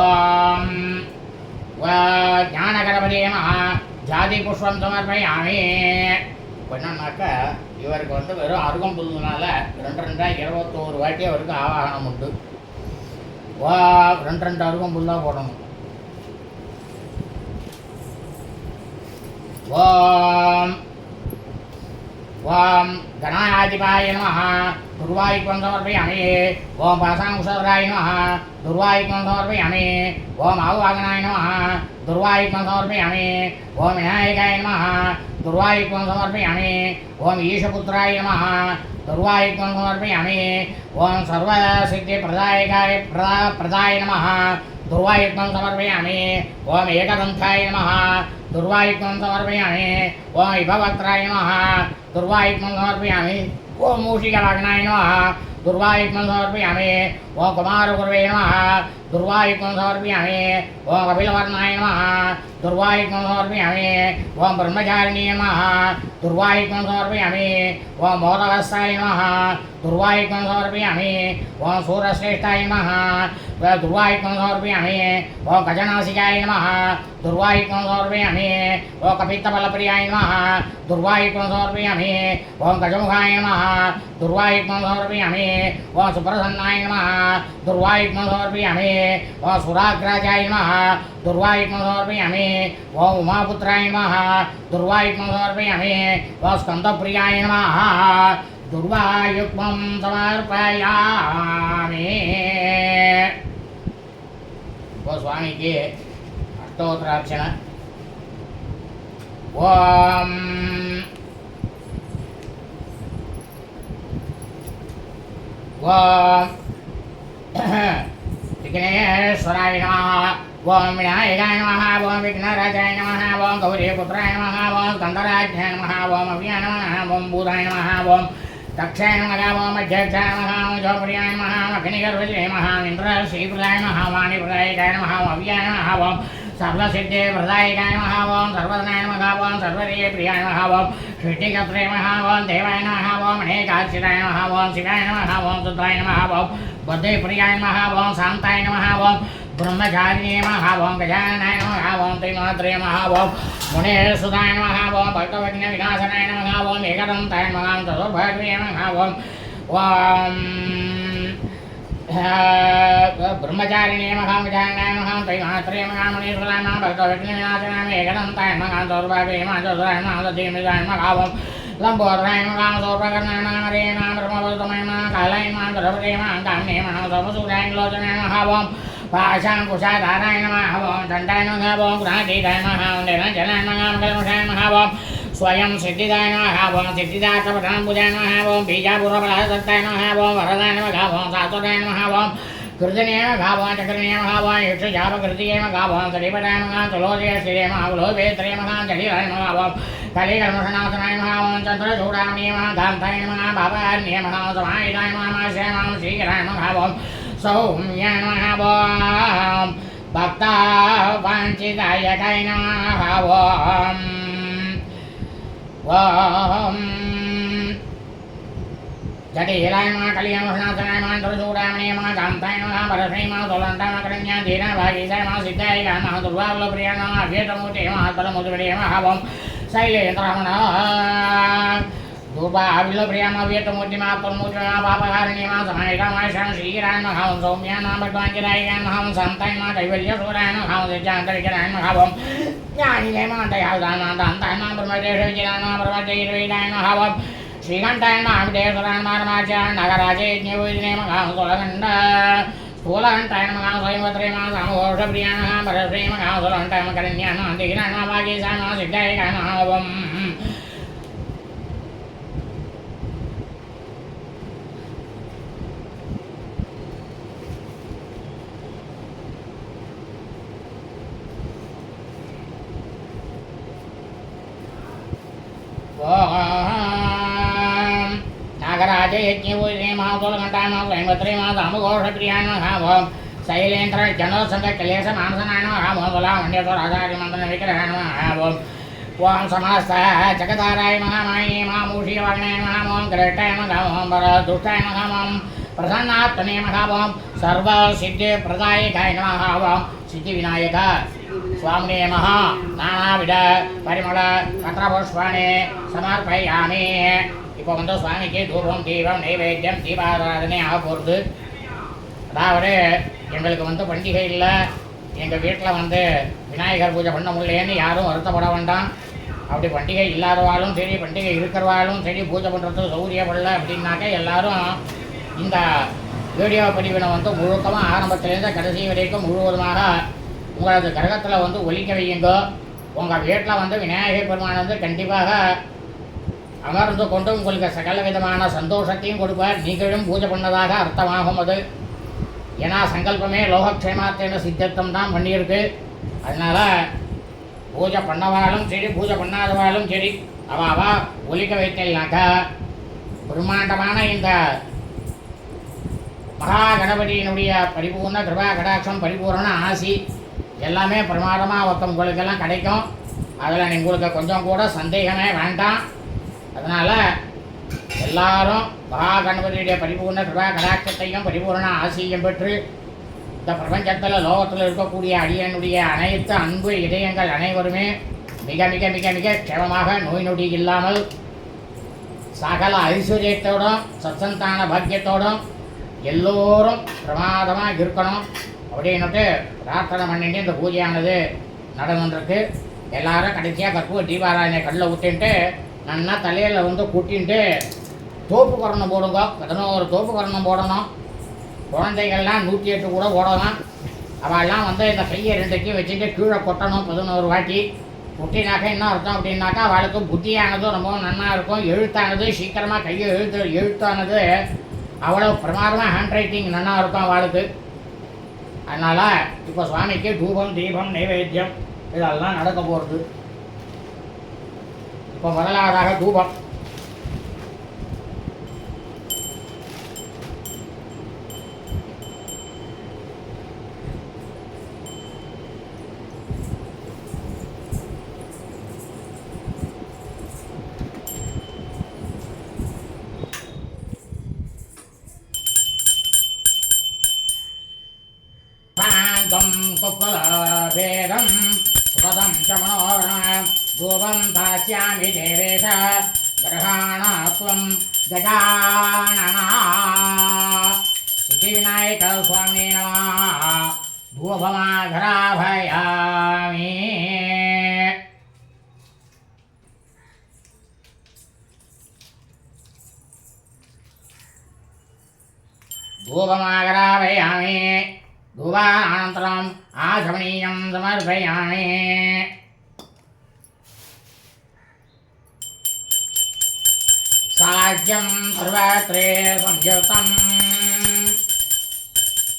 ஓம் ஞான கணபதே நமः ஜாதி புஷ்பம் சமர்ப்பயாமி. இப்போ என்னன்னாக்கா இவருக்கு வெறும் அருகம்புல்னால 21 வாட்டி அவருக்கு ஆவாகனம் உண்டு. 2 அருகம்புல் தான் போடணும். ஓம் ஓம் கணாதிபாய நமः துர்வாயுக்வம் சமர்ப்பயாமி. ஓம் பாசாங்குஷராய நமः துர்வாயுக்வம் சமர்ப்பயாமி. ஓம் ஆவாகனாய நமः துர்வாயுக்வம் சமர்ப்பயாமி. ஓம் விநாயகாய நமः துர்வாயுக்வம் சமர்ப்பயாமி. ஓம் ஈஷபுத்திராய நமः துர்வாயுக்வம் சமர்ப்பயாமி. ஓம் சர்வசித்தி பிரதாய நமः துர்வாயுக்வம் சமர்ப்பயாமி. ஓம் ஏகதந்தாய நமः துர்வாயுக்வம் சமர்ப்பயாமி. ஓம் விபவக்த்ராய நமः துர்வாயுக்வம் சமர்ப்பயாமி. ஓம் மூஷிகவாகனாய நமः துர்வாயுக்வம் சமர்ப்பயாமி. ஓம் குமாரகுருவே நமः दुर्वायुक्तं समर्पयामि ओम कपिलवर्णाय नमः दुर्वायुक्तं समर्पयामि ओम ब्रह्मचारिण्ये नमः दुर्वायुक्तं समर्पयामि ओम मोदकस्थाय नमः दुर्वायुक्तं समर्पयामि ओम सूरश्रेष्ठाय नमः दुर्वायुक्तं समर्पयामि ओम गजनासिकाय नमः दुर्वायुक्तं समर्पयामि ओम कपित्तबलप्रियाय नमः दुर्वायुक्तं समर्पयामि ओम गजमुखाय नमः दुर्वायुक्तं समर्पयामि ओम सुप्रसन्नाय नमः दुर्वायुक्तं समर्पयामि ओम सुराग्राजाय नमः दुर्वायुक्तं समर्पयामि ओम उमापुत्राय नमः दुर्वायुक्तं समर्पयामि ओम स्कन्दप्रियाय नमः दुर्वायुक्तं समर्पयामि। वो स्वामी की अष्टोत्तरार्चना। ओम विघ्नेश्वराय नमः ओम विनायकाय नमः ओम विघ्नराजाय नमः ओम गौरीपुत्राय नमः ओम स्कन्दराज्ञाय नमः ओम अव्याय नमः ओम बुधाय नमः ओम दक्षाय नमः ओम अध्यक्षाय नमः ओम जोप्रियाय नमः ओम अग्निगर्भजे नमः इन्द्रश्रीप्रदाय नमः वाणिप्रदायकाय नमः ओम अव्याय नमः ओम सर्वसिद्धिप्रदायकाय नमः ओम सर्वधनाय नमः ओम सर्वदेवप्रियाय नमः ओम सृष्टिकर्त्रे नमः ओम देवाय नमः ओम अनेकाक्षराय नमः ओम शिवाय नमः ओम शुद्धाय नमः ओम बुद्धिप्रियाय नमः ओम शान्ताय नमः ओम ब्रह्मचारिणे नमः ओम गजाननाय नमः ओम त्रिमात्रे नमः ओम मुनेसुताय नमः ओम भक्तविघ्नविनाशनाय नमः ओम एकदन्ताय नमः ओम चतुर्भुजाय नमः ओम ब्रह्मचारिणे नमः गजाननाय नमः त्रिमात्रे नमः मुनेसुताय नमः भक्तविघ्नविनाशनाय नमः एकदन्ताय नमः चतुर्भुजाय नमः चतुराय नमः दधिमिदाय नमः ओम लंबोदराय नमः सोप्रकर्णाय नमः हरे नमः ब्रह्मवल्तमाय नमः कालाय नमः गणपते नमः कामने नमः सोमसूराय लोचनाय नमः ओम पाशाङ्कुशाधाराय नमः ओम दण्डाय नमः ओम गृहातीताय नमः ओम निरञ्जनाय नमः मङ्गलमुखाय नमः ओम स्वयं सिद्धिदाय नमः ओम सिद्धिदात्रपदाम्बुजाय नमः ओम बीजापूर्वफलदत्ताय नमः ओम वरदाय नमः ओम सात्वताय नमः ओम कृतने नमः ओम चक्रने नमः ओम यक्षजापकृतिये नमः ओम सरिपदाय नमः तुलोदय श्रीये नमः लोभेत्रे नमः जलिराय नमः ओम कलिकर्मसनातनाय नमः ओम चन्द्रचूडामणि नमः कान्ताय नमः भावान्ये नमः समाहिताय नमः श्रीराम श्रीकराय नमः ओम सौम्याय नमः ओम भक्तावाञ्छितायकाय नमः ओम जटिलाय नमः कलिकर्मसनातनाय नमः चन्द्रचूडामणि नमः कान्ताय नमः परश्री नमः तोलण्टाय नमः करण्याय धीरभागीसाय नमः सिद्धाय नमः दुर्वावलोप्रियाय नमः अभ्येतमूर्ते नमः बलमुद्रिये नमः ओम शैलेन्द्रमण दुर्वाविलोप्रियामव्येतमूर्ति नमः परमूर्ति नमः पापहारिणी नमः समाहिताय श्रीराय नमः ओम सौम्याय नमः भगवाञ्जनाय नमः ओम शान्ताय नमः कैवल्यसूराय नमः ओम सिद्धान्तविजयाय नमः ओम ज्ञानिने नमः दयावदाय नमः दान्ताय नमः ब्रह्मदेशविजयाय नमः ब्रह्मदेशविजयाय नमः ओम श्रीकण्ठाय नमः विदेशराय नमः नमाचार्य नगराजे यज्ञविजने नमः स्थूलकण्ठ स्थूलकण्ठाय नमः स्वयंवत्रे नमः सामघोषप्रियाय नमः परश्री नमः स्थूलकण्ठाय नमः करण्याय नमः दिग्नाय नमः भागीसाय नमः सिद्धाय नमः ओम नागराज यज्ञविजने नमः स्थूलकण्ठाय नमः स्वयंवत्रे नमः सामघोषप्रियाय नमः ओम शैलेन्द्र जनोत्संग कलेश मानसनाय नमः ओम बलामण्यस्वराचार्य मंत्र विग्रहाय नमः ओम ओम समस्त जगदाराय नमः माये नमः मूषिकवाग्नाय नमः ओम ग्रेष्ठाय नमः ओम वरदुष्टाय नमः ओम प्रसन्नात्मने नमः ओम सर्वसिद्धिप्रदायकाय नमः ओम सिद्धिविनायक स्वामिने नमः नानाविध परिमल पत्रपुष्पाणि समर्पयामि। இப்போ வந்து சுவாமிக்கு தூபம் தீபம் நைவேத்தியம் தீபாராதனை ஆக போகிறது. அதாவது எங்களுக்கு வந்து பண்டிகை இல்லை, எங்கள் வீட்டில் வந்து விநாயகர் பூஜை பண்ண முடியலன்னு யாரும் வருத்தப்பட வேண்டாம். அப்படி பண்டிகை இல்லாதவாலும் சரி பண்டிகை இருக்கிறவாலும் சரி பூஜை பண்ணுறதுக்கு சௌகரியப்படல அப்படின்னாக்க எல்லாரும் இந்த வீடியோ பதிவினை வந்து முழுக்கமாக ஆரம்பத்துலேருந்து கடைசி வரைக்கும் முழுவதுமாக உங்களது கிரகத்தில் வந்து ஒலிக்க வையுங்க. உங்கள் வீட்டில் வந்து விநாயகர் பெருமான் வந்து கண்டிப்பாக அமர்ந்து கொண்டு உங்களுக்கு சகல விதமான சந்தோஷத்தையும் கொடுப்பார். நீங்களும் பூஜை பண்ணதாக அர்த்தமாகும். அது ஏன்னா சங்கல்பமே லோகக்ஷேமாத்தின சித்தத்தம் தான் பண்ணியிருக்கு. அதனால் பூஜை பண்ணவாலும் சரி பூஜை பண்ணாதவாலும் சரி அவா ஒலிக்க வைக்கலாக்கா பிரம்மாண்டமான இந்த மகா கணபதியினுடைய பரிபூர்ண கிருபா கடாட்சம் பரிபூர்ண ஆசி எல்லாமே பிரமாதமாக ஒருத்தவங்களுக்கெல்லாம் கிடைக்கும். அதில் உங்களுக்கு கொஞ்சம் கூட சந்தேகமே வேண்டாம். அதனால் எல்லாரும் மகா கணபதியுடைய பரிபூர்ண கிருபா கடாட்சத்தையும் பரிபூர்ண ஆசியும் பெற்று இந்த பிரபஞ்சத்தில் லோகத்தில் இருக்கக்கூடிய அடியனுடைய அனைத்து அன்பு இதயங்கள் அனைவருமே மிக மிக மிக மிக க்ஷேமமாக நோய் நொடி இல்லாமல் சகல ஐஸ்வர்யத்தோடும் சத்சந்தான பாக்கியத்தோடும் எல்லோரும் பிரமாதமாக இருக்கணும் அப்படின்னுட்டு பிரார்த்தனை பண்ணிட்டு இந்த பூஜையானது நடந்துருக்கு. எல்லாரும் கடைசியாக கற்பூர தீபாராயணை கல்லில் ஊற்றின்ட்டு நல்லா தலையில் வந்து கூட்டின்ட்டு தோப்பு கரணம் போடுங்க. 11 தோப்பு கரணம் போடணும். குழந்தைகள்லாம் 108 கூட ஓடலாம். அவெல்லாம் வந்து இந்த கையை 2த்தையும் வச்சுட்டு கீழே கொட்டணும் 11 வாட்டி. கொட்டினாக்கா என்ன அர்த்தம் அப்படின்னாக்கா அவளுக்கு புத்தியானதும் ரொம்ப நன்னா இருக்கும். எழுத்தானது சீக்கிரமாக கையை எழுத்தானது அவ்வளோ பிரமாதமாக ஹேண்ட் ரைட்டிங் நல்லா இருக்கும் அவளுக்கு. அதனால் இப்போ சுவாமிக்கு தூபம் தீபம் நைவேத்தியம் இதெல்லாம் நடக்க போகிறது. இப்போ முதலாவதாக தூபம். कुकुलभेदं सुपदं च मनोहरं धूपं दास्यामि देवेश ग्रहाण त्वं गजानना सिद्धिविनायकस्वामिने नमः धूपमाघ्राभयामि धूपमाघ्राभयामि धूपानन्तरम् आचमनीयं समर्पयामि। साज्यं सर्वत्रे संयुक्तं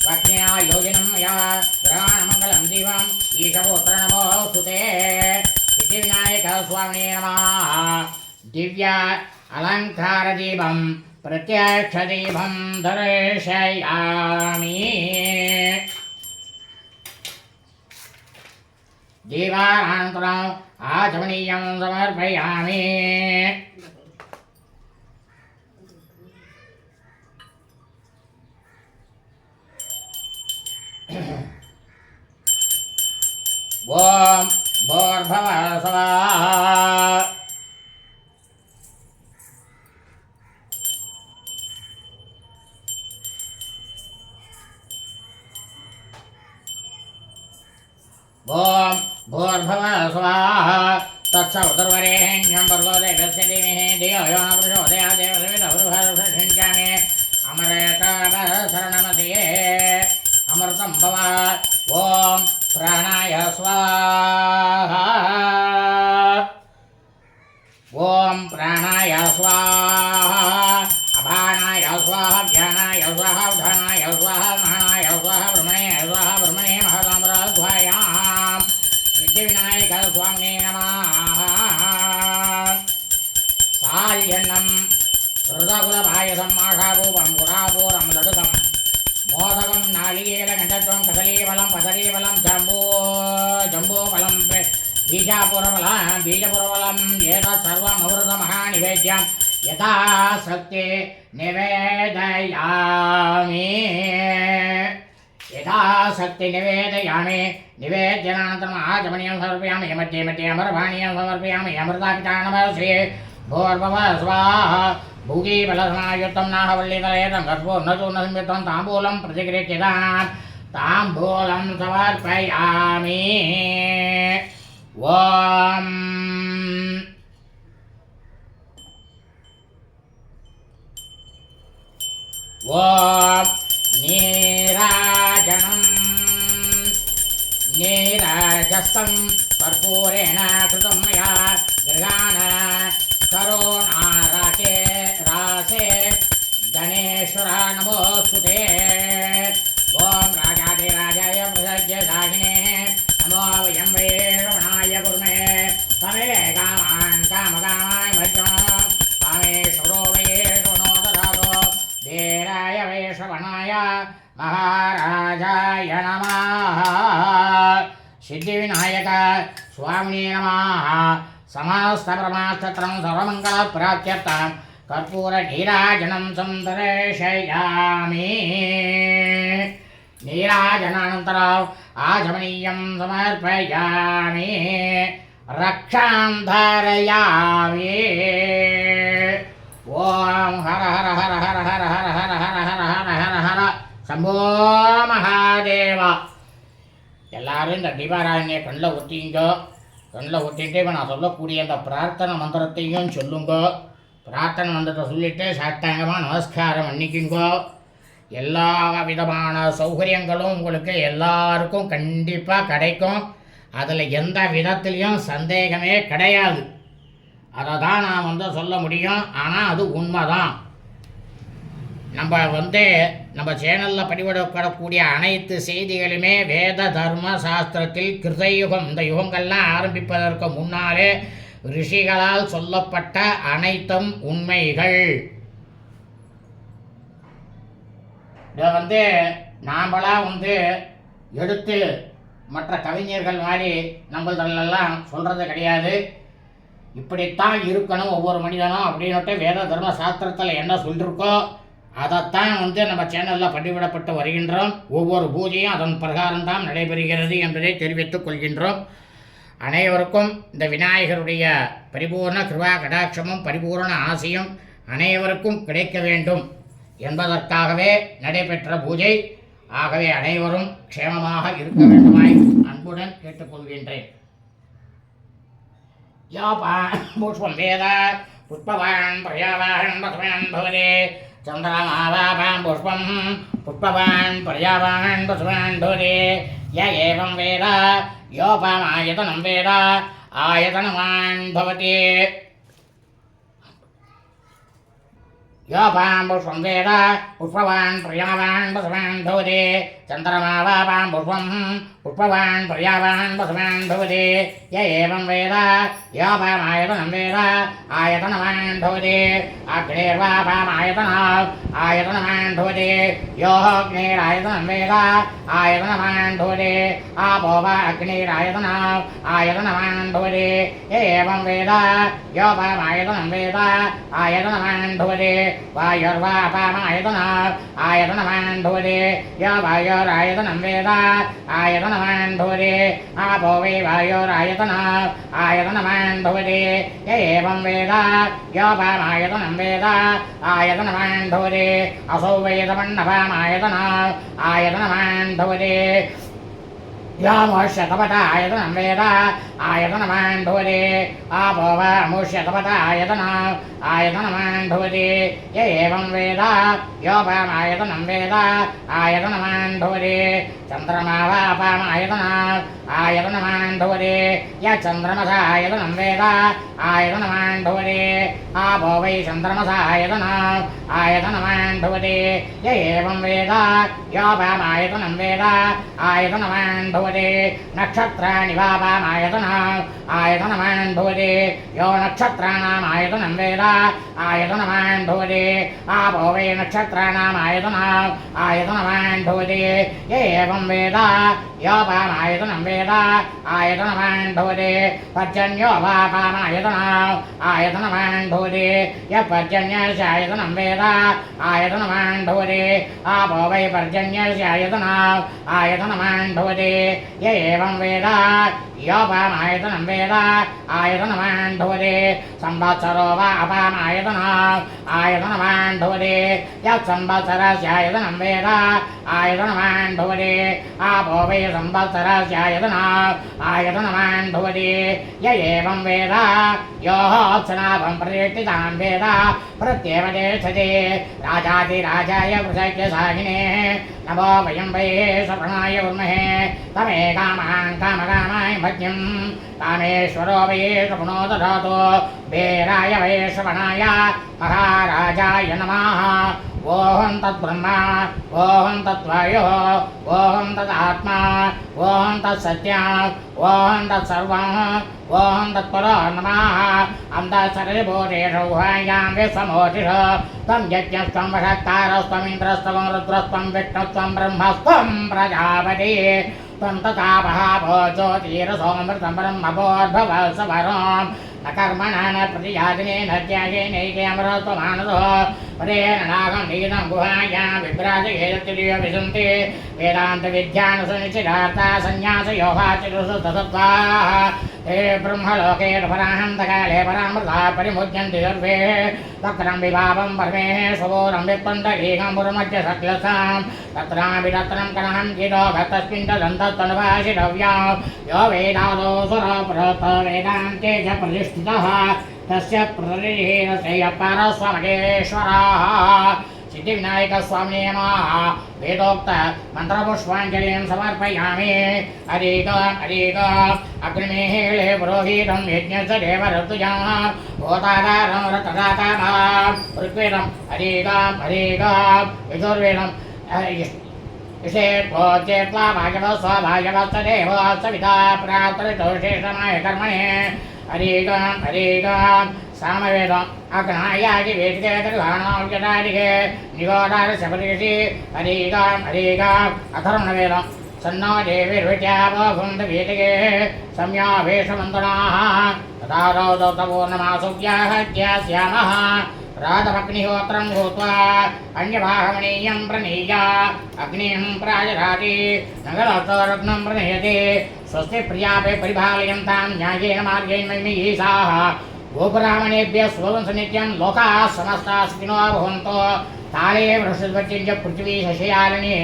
वक्न्या योगिनं मया ग्रहणमङ्गलं दिवम् ईशपुत्र नमोऽस्तु ते सिद्धिविनायकस्वामिने नमः। दिव्य अलङ्कारदीपं प्रत्यक्षदीपं दर्शयामि। दीपानन्तरम् आचमनीयं समर्पयामि। ॐ भूर्भुवः स्वः ॐ भूर्भुवः स्वाहा तत्सवितुर्वरेण्यं भर्गो देवस्य धीमहि धियो यो न प्रचोदयात् देवसवितुर्भर्गसिञ्चामि अमृतशरणमधिये अमृतं भव। ॐ प्राणाय स्वाहा ॐ प्राणाय स्वाहा अपानाय स्वाहा व्यानाय स्वाहा उधानाय स्वाहा महानाय स्वाहा ब्रह्मणे स्वाहा ब्रह्मणे महदामृध्वायां सिद्धिविनायकस्वामिने नमः। साल्यन्नं हृदकुलपायसं माषापूपं गुडापूरं लडुकं मोदकं नालिकेलघण्टत्वं कदलीफलं पदलीफलं जम्बूफलं बीजपुरफलं एतत् सर्वम् अमृतमहानिवेद्यं यथाशक्ति निवेदयामि। यथाशक्ति निवेदयामि। निवेद्यानन्तरम् आचमनीयं समर्पयामि। मध्ये मध्ये अमरपानीयं समर्पयामि। अमृतापितानमस्य भूर्भुवः स्वाहा भूगीफलसमायुक्तं नाहवल्लीतलेतं गर्भोन्नचूर्णसंयुक्तं ताम्बूलं प्रतिगृह्यतां ताम्बूलं समर्पयामि। ॐ नीराजनं नीराजस्तं कर्पूरेण कृतं मया गृहाण करुणाराके रासे गणेश्वर नमोऽस्तु ते। ॐ राजाधिराजाय प्रसज्यसाहिने नमो वयं वै रमणाय कुर्मे तमे कामान् कामकामाय भज्रं कामेश्वरो वै शृणो ददातु धीराय वै श्रवणाय महाराजाय नमः सिद्धिविनायक स्वामिने नमः समस्तब्रह्मास्तत्रं सर्वमङ्गलप्राप्त्यर्थं कर्पूरनीराजनं संदर्शयामि नीराजनानन्तरम् आचमनीयं समर्पयामि रक्षां धारयामि ओम हर हर हर हर हर हर हर हर हर हर हर हर शंभो महादेवा எல்லாரும் இந்த தீபாராதனையை கண்ணில் ஊற்றிங்க. கண்ணில் ஊற்றிட்டு இப்போ நான் சொல்லக்கூடிய அந்த பிரார்த்தனை மந்திரத்தையும் சொல்லுங்க. பிரார்த்தனை மந்திரத்தை சொல்லிவிட்டு சாஷ்டாங்கமாக நமஸ்காரம் பண்ணிக்குங்க. எல்லா விதமான சௌகரியங்களும் உங்களுக்கு எல்லாருக்கும் கண்டிப்பாக கிடைக்கும். அதில் எந்த விதத்துலேயும் சந்தேகமே கிடையாது. அதை தான் நான் சொல்ல முடியும். ஆனால் அது உண்மைதான். நம்ம சேனலில் பதிவிடப்படக்கூடிய அனைத்து செய்திகளுமே வேத தர்ம சாஸ்திரத்தில் கிருதயுகம், இந்த யுகங்கள்லாம் ஆரம்பிப்பதற்கு முன்னாலே ரிஷிகளால் சொல்லப்பட்ட அனைத்தும் உண்மைகள். இதை நாம்பளாம் எடுத்து மற்ற கவிஞர்கள் மாதிரி நம்மளெல்லாம் சொல்கிறது கிடையாது. இப்படித்தான் இருக்கணும் ஒவ்வொரு மனிதனும் அப்படின்னுட்டு வேத தர்ம சாஸ்திரத்தில் என்ன சொல்லியிருக்கோ அதைத்தான் நம்ம சேனலில் பதிவிடப்பட்டு வருகின்றோம். ஒவ்வொரு பூஜையும் அதன் பிரகாரம்தான் நடைபெறுகிறது என்பதை தெரிவித்துக் கொள்கின்றோம். அனைவருக்கும் இந்த விநாயகருடைய பரிபூர்ண கிருபா கடாட்சமும் பரிபூர்ண ஆசையும் அனைவருக்கும் கிடைக்க வேண்டும் என்பதற்காகவே நடைபெற்ற பூஜை. ஆகவே அனைவரும் க்ஷேமமாக இருக்க வேண்டுமாய் அன்புடன் கேட்டுக்கொள்கின்றேன். புஷ்பம் வேத புஷ்பவான் பிரயாவான் பசுவான் பவதே चंद्रमावापां पुष्पं पुष्पवान् पर्यावान् पशुवान् भवति य एवं वेद योपमायतनं वेद आयतनवान् भवति योपां पुष्पं वेद पुष्पवान् पर्यावान् पशुवान् भवति चंद्रमावापां पुष्पं पुष्पवान् पर्यावान् पशुवान् भवति य एवं वेद योपमायतनं वेद आयतनवान् भवति अग्निर्वापामायतनात् आयतनवान् भवति योऽग्निरायतनं वेद आयतनवान् भवति आपो वा अग्निरायतनात् आयतनवान् भवति य एवं वेद योपमायतनं वेद आयतनवान् भवति वायुर्वापामायतनात् आयतनवान् भवति य वायुरायतनं वेद आयतनवान् भवति आपो वै वायुरायतनात् आयतनवान् भवति य एवं वेद योपमायतनं वेद आयतनवान् भवति असौ वेदमण्डपामायतनात् आयतनवान् भवति यामुष्यतपत आयतनं वेद आयतनवान् भवति आपो वा मुष्यतपत आयतनात् आयतनवान् भवति य एवं वेद योपमायतनं वेद आयतनवान् भवति चन्द्रमा वापामायतनात् आयतनवान् भवति य चन्द्रमसा आयतनं वेद आयतनवान् भवति आपो वै चन्द्रमसा आयतनात् आयतनवान् भवति य एवं वेद योपमायतनं वेद आयतनवान् भवति नक्षत्राणि वापामायतनात् आयतनवान् भवति यो नक्षत्राणाम् आयतनं वेद आयतनवान् भवति आपो वै नक्षत्राणाम् आयतनात् आयतनवान् भवति य एवं वेद योपमायतनं वेद आयतनवान् भवति पर्जन्यो वापामायतनात् आयतनवान् भवति य पर्जन्यस्य आयतनं वेद आयतनवान् भवति आपो वै पर्जन्यस्य आयतनात् आयतनवान् भवति य एवं वेद योपमायतनं वेद आयतनवान् भवति संवत्सरो वा अपामायतनात् आयतनवान् भवति यत् संवत्सरस्य आयतनं वेद आयतनवान् भवति आपो वै संवत्सरस्य आयतनात् आयतनवान् भवति य एवं वेद योऽप्सनाभं प्रतिष्ठितान् वेद प्रत्येव तिष्ठति राजाधिराजाय वृषज्ञसाहिने नमो वयं वै स्वप्नाय उर्महे तमे कामान् कामकामाय भज्यं कामेश्वरो वै स्वप्नो दधातु वीराय वै श्रवणाय महाराजाय नमः ओहं तद्ब्रह्मा ओहं तद्वायुः ओहं तदात्मा ओहं तत्सत्यम् ओहं तत्सर्वम् ओहं तत्परो नमः अन्तःसर्वभूतेषु गुहायां विश्वमूर्तिः त्वं यज्ञस्त्वं वषट्कारस्त्वम् इन्द्रस्त्वं रुद्रस्त्वं विष्णुस्त्वं ब्रह्मस्त्वं प्रजापति त्वं तथापः ज्योतिरसोमृतं ब्रह्मभोर्भवसवरम् न कर्मणा न प्रतिजातिने न त्यागेनैकेऽमरत्वमानसो परेण नागं नीतं गुहायां विभ्राजयेत्तिरियो विसन्ति वेदान्तविद्यानुसुनिश्चितार्था सन्न्यासयोगाचिरुषु तत्त्वाः हे ब्रह्मलोके पराहन्तकाले परामृता परिमुच्यन्ति सर्वे तत्रं विभावं परमेः स्वोरं वित्पन्तरीकं पुरमध्य सक्लसां तत्रापि तत्रं कणहं चिरो गतस्मिन् तदन्तत्तनुभाषितव्या यो वेदादोऽसुरप्रथ वेदान्ते च प्रतिष्ठितः तस्य प्रतिहेनस्य परस्वमहेश्वरः सिद्धिविनायकस्वामिने नमः वेदोक्त मन्त्रपुष्पाञ्जलिं समर्पयामि हरिक अग्निमेहेळे पुरोहितं यज्ञस्य देवऋतुजः भूताकारं रतदातामः ऋग्वेदं हरिक यजुर्वेदं विषेत्वोच्चेत्वा भागवः स्वभागवत्सदेव सविता प्रातरितोषेषमाय कर्मणे हरिक सामवेदम् अग्नायागि वेदिके दर्गाणाव्यदादिके निगोदारस्य परिषि हरिक अथर्वणवेदम् सन्नो देवीर्विद्यावभुन्दवेदिके सम्यावेशवन्दनाः तथा रौदौतपूर्णमासुव्याहत्यास्यामः रातमग्निहोत्रं भूत्वा अन्यभागमणीयं प्रणीय अग्निं प्राजराति नगरत्वरत्नं प्रणयति स्वस्ति प्रियापे परिपालयन्तां न्यायेन मार्गेण मयीषाः गोब्राह्मणेभ्यः स्वंसनित्यं लोकाः समस्ताः सुखिनो भवन्तु काले वृषध्वज्य पृथिवी शशयालिनी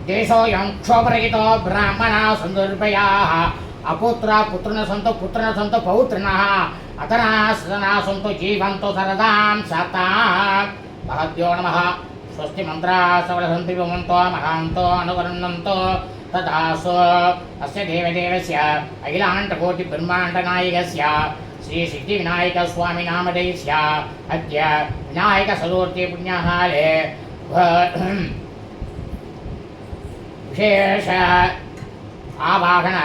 देशोऽयं क्षोभरहितो ब्राह्मणाः सन्दुर्भयाः अपुत्रा पुत्रिणः सन्तु पौत्रिणः अतनाः सदनाः सन्तु जीवन्तु सरदां सतां महद्यो नमः स्वस्ति मन्त्राः सबलसन्ति भवन्तो महान्तो अनुवर्णन्तो तदासु अस्य देवदेवस्य अखिलाण्डकोटिब्रह्माण्डनायकस्य श्रीसिद्धिविनायकस्वामिनामधेयस्य अद्य विनायकचतुर्थी पुण्यकाले विशेष आवाहन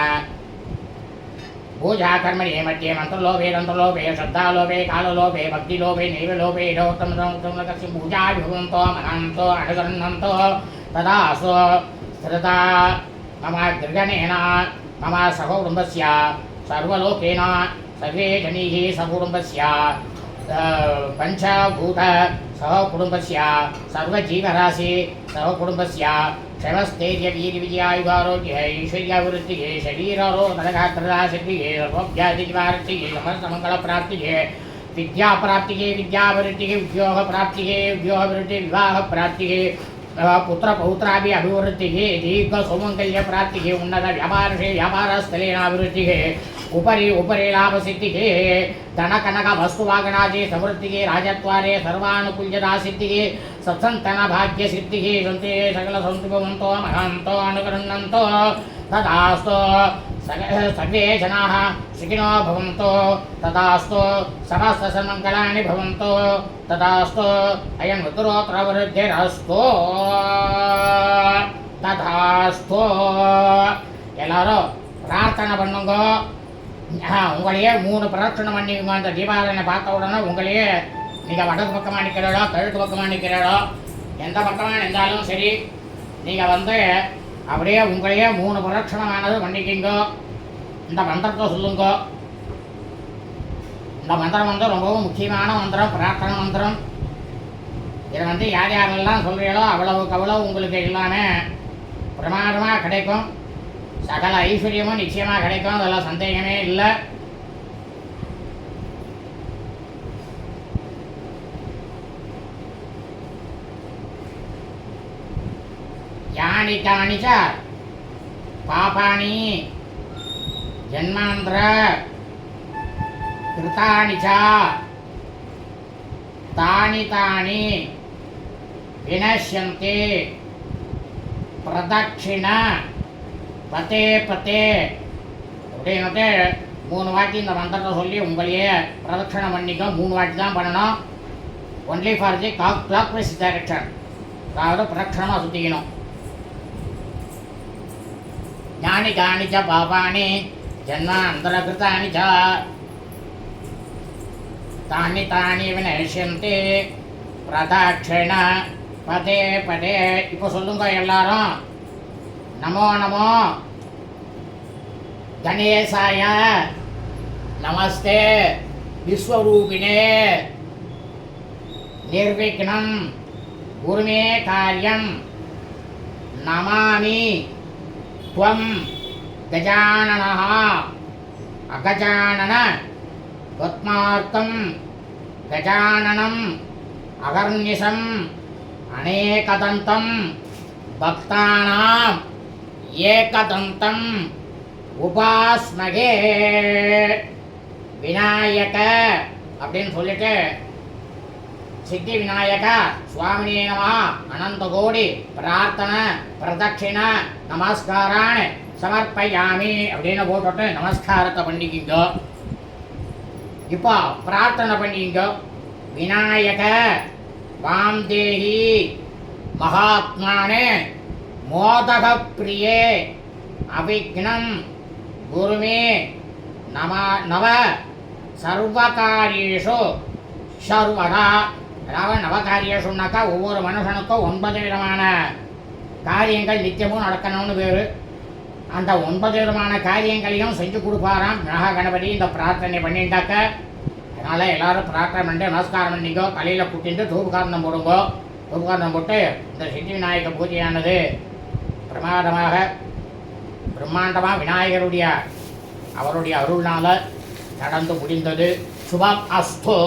पूजाकर्मणि मध्ये मंत्रलोभे तंत्रलोभे श्रद्धालोभे काललोभे भक्तिलोभे नैवलोभे उत्तमस्य पूजा भवन्तो महान्तो अनुगृह्णन्तो तदासु श्रद्धा मम दीर्घनेन मम सहकुटुम्बस्य सर्वलोकेन सर्वे जनैः सकुटुम्बस्य पंचभूत सहकुटुम्बस्य सर्वजीवराशि सहकुटुम्बस्य क्षमस्थैर्यवीर्यविजयायुगारोग्य ऐश्वर्याभिवृद्धिः शरीरारोग्यगात्रसिद्धिः सर्वव्याधिनिवारतिः समस्तमङ्गलप्राप्तिः विद्याप्राप्तिः विद्याभिवृद्धिः उद्योगप्राप्तिः उद्योगभिवृद्धिः विवाहप्राप्तिः पुत्रपौत्राभि अभिवृद्धिः दीर्घसौमङ्गल्यप्राप्तिः उन्नतव्यापारशे व्यापारस्थलेनाभिवृद्धिः उपरि लाभसिद्धिः धनकनकवस्तुवागणादि समृद्धिः राजत्वारे सर्वानुकूल्यतासिद्धिः सत्सन्तानभाग्यसिद्धिः सन्ति सकलसन्तुभवन्तो महान्तो अनुगृह्णन्तो तदास्तु सर्वे जनाः सुखिनो भवन्तु तदास्तु समस्तसन्मङ्गलानि भवन्तु तदास्तु अयं ऋतुरोत्रवृद्धिरस्तु तथास्तु எல்லாரும் பிரார்த்தனை பண்ணுங்க. உங்களையே 3 பிரதட்சணம் பண்ணிக்கோங்க. அந்த தீபாவளியை பார்த்த உடனே உங்களையே நீங்கள் வடக்கு பக்கமாக நிற்கிறீங்களோ கிழக்கு பக்கமாக நிற்கிறீங்களோ எந்த பக்கமாக நின்றாலும் சரி நீங்கள் அப்படியே உங்களையே 3 பிரதட்சணமானது பண்ணிக்கிங்க. இந்த மந்திரத்தை சொல்லுங்க. இந்த மந்திரம் ரொம்பவும் முக்கியமான மந்திரம், பிரார்த்தனை மந்திரம். இதை யார் யாரெல்லாம் சொல்கிறீங்களோ அவ்வளவுக்கு அவ்வளவு உங்களுக்கு எல்லாமே பிரமாதமாக கிடைக்கும். சகல ஐஸ்வர்யமும் நிச்சயமாக கிடைக்கும். அதெல்லாம் சந்தேகமே இல்லை. யானி காணி ச பாபானி ஜன்மாந்திர கிருதானி ச தானி தானி வினஷ்யந்தி பிரதட்சிண பத்தே பத்தே அப்படின்னுட்டு 3 வாட்டி இந்த மந்திரத்தை சொல்லி உங்களையே பிரதட்சணம் பண்ணிக்க. 3 வாட்டி தான் பண்ணணும். Only for the clockwise direction. அதாவது பிரதட்சணமாக சுற்றிக்கணும். ஞானி காணிச்ச பாபானி ஜன்மாந்தரகிருதானி ச தானி தானி வினஷ்யந்தி பிரதட்சிண பதே பதே. இப்போ சொல்லுங்க எல்லாரும், நமோ நமோ கணேசாய நமஸ்தே விஸ்வரூபிணே நிர்விக்னம் குருமே காரியம் நமாமி त्वं गजाननः अगजानन त्वत्मार्तं गजाननम् अगर्निशम् अनेकदन्तं भक्तानाम् एकदन्तम् उपास्मगे. விநாயக அப்படின்னு சொல்லிட்டு சித்தி விநாயக சுவாமினே நம அனந்த கோடி பிரார்த்தனை பிரதட்சிண நமஸ்காரான் சமர்ப்பயாமி அப்படின்னு போட்டுட்டு நமஸ்காரத்தை பண்ணிக்கிங்க. இப்போ பிரார்த்தனை பண்ணிக்கிங்க. விநாயக வாம்தேஹி மகாத்மானே மோதக பிரியே அவிக்னம் குருமே நவ சர்வகாரியேஷு சர்வதா. அதாவது நவகாரியேஷுனாக்கா ஒவ்வொரு மனுஷனுக்கும் 9 விதமான காரியங்கள் நித்தியமும் நடக்கணும்னு பேர். அந்த 9 விதமான காரியங்களையும் செஞ்சு கொடுப்பாராம் மகா கணபதி இந்த பிரார்த்தனை பண்ணிட்டாக்க. அதனால் எல்லோரும் பிரார்த்தனை பண்ணிட்டு நமஸ்காரம் பண்ணிக்கோ. தலையில் கூட்டிட்டு தூபகாரணம் போடுங்கோ. தூபகாரணம் போட்டு இந்த சித்தி விநாயக பூஜையானது பிரமாதமாக பிரம்மாண்டமாக விநாயகருடைய அவருடைய அருள்னால் நடந்து முடிந்தது. சுபம் அஸ்தோ.